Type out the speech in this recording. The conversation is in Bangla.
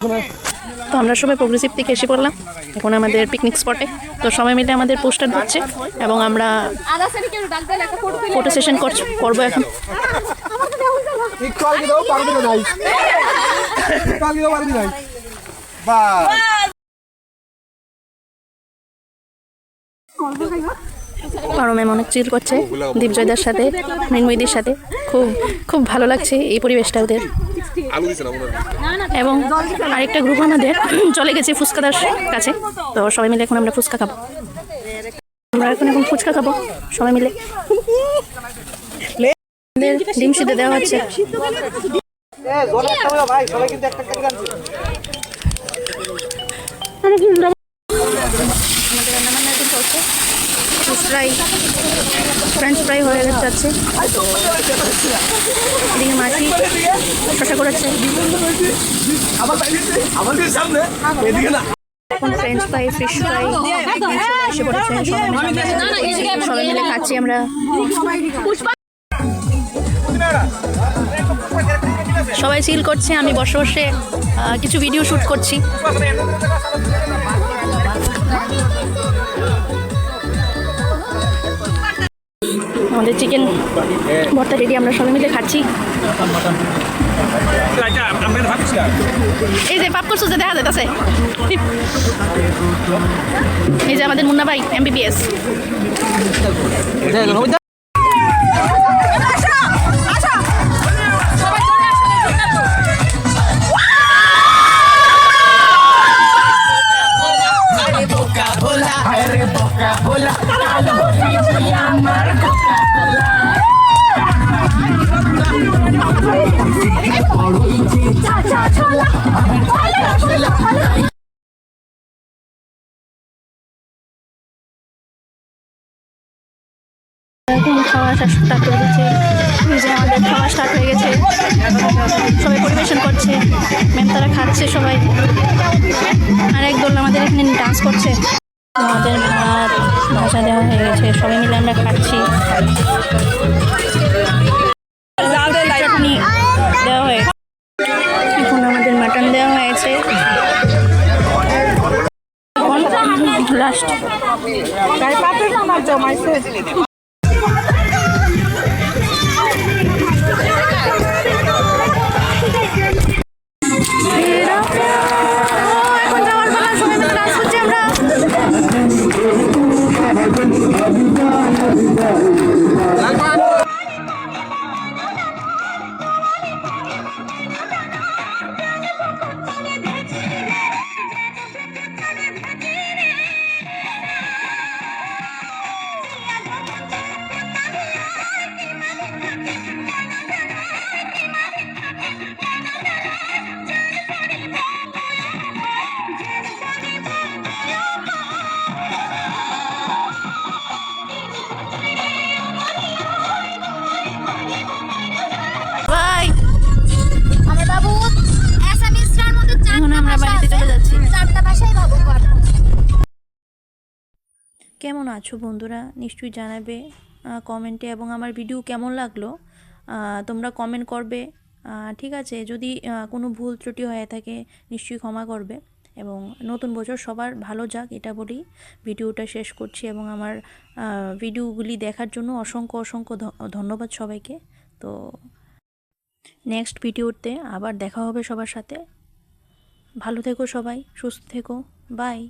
তো আমরা সবাই প্রোগ্রেসিভ থেকে এসে পড়লাম এখন আমাদের পিকনিক স্পটে। তো সবাই মিলে আমাদের পোস্টার ধরছে এবং আমরা ফটো সেশন করবো এখন। পারো ম্যাম অনেক চিল করছে দীপজয়দার সাথে, মৃন্ময়ীদের সাথে। খুব খুব ভালো লাগছে এই পরিবেশটা ওদের। এবং আরেকটা গ্রুপ আমাদের চলে গেছে ফুচকাদার কাছে। তো সবাই মিলে এখন আমরা ফুচকা খাবো। আমরা এখন ফুচকা খাবো সবাই মিলে। ডিম সিদ্ধ দেওয়া হচ্ছে। আমাদের রান্নাবান্না এখন চলছে। ফ্রেঞ্চ ফ্রাই হয়ে যাচ্ছে। এদিকে মাছি শসা করেছে। এখন ফ্রেঞ্চ ফ্রাই, ফিশ ফ্রাই এসে পড়েছে। সবাই মিলে খাচ্ছি আমরা। সবাই চিল করছে, আমি বসে বসে কিছু ভিডিও শ্যুট করছি। আমাদের চিকেন ভর্তা রেডি, আমরা সবাই মিলে খাচ্ছি। এই যে পাপ করছো যে দেখা যাইতেছে, এই যে আমাদের মুন্না ভাই MBBS। এখন খাওয়া স্টার্ট হয়ে গেছে। আমাদের খাওয়া স্টার্ট হয়ে গেছে, সবাই পরিবেশন করছে, ম্যাম তারা খাচ্ছে সবাই। আর একদল আমাদের এখানে ডান্স করছে। আমাদের ভাত ভাজা দেওয়া হয়ে গেছে, সবাই মিলে আমরা খাচ্ছি। চাটনি দেওয়া হয়েছে, এখন আমাদের মাটন দেওয়া হয়েছে। লাস্ট কেমন আছো বন্ধুরা, নিশ্চয়ই জানাবে কমেন্টে। এবং আমার ভিডিও কেমন লাগলো তোমরা কমেন্ট করবে, ঠিক আছে? যদি কোনো ভুল ত্রুটি হয়ে থাকে নিশ্চয়ই ক্ষমা করবে। এবং নতুন বছর সবার ভালো যাক এটা বলি ভিডিওটা শেষ করছি। এবং আমার ভিডিওগুলি দেখার জন্য অসংখ্য অসংখ্য ধন্যবাদ সবাইকে। তো নেক্সট ভিডিওতে আবার দেখা হবে সবার সাথে। ভালো থেকো সবাই, সুস্থ থেকো, বাই।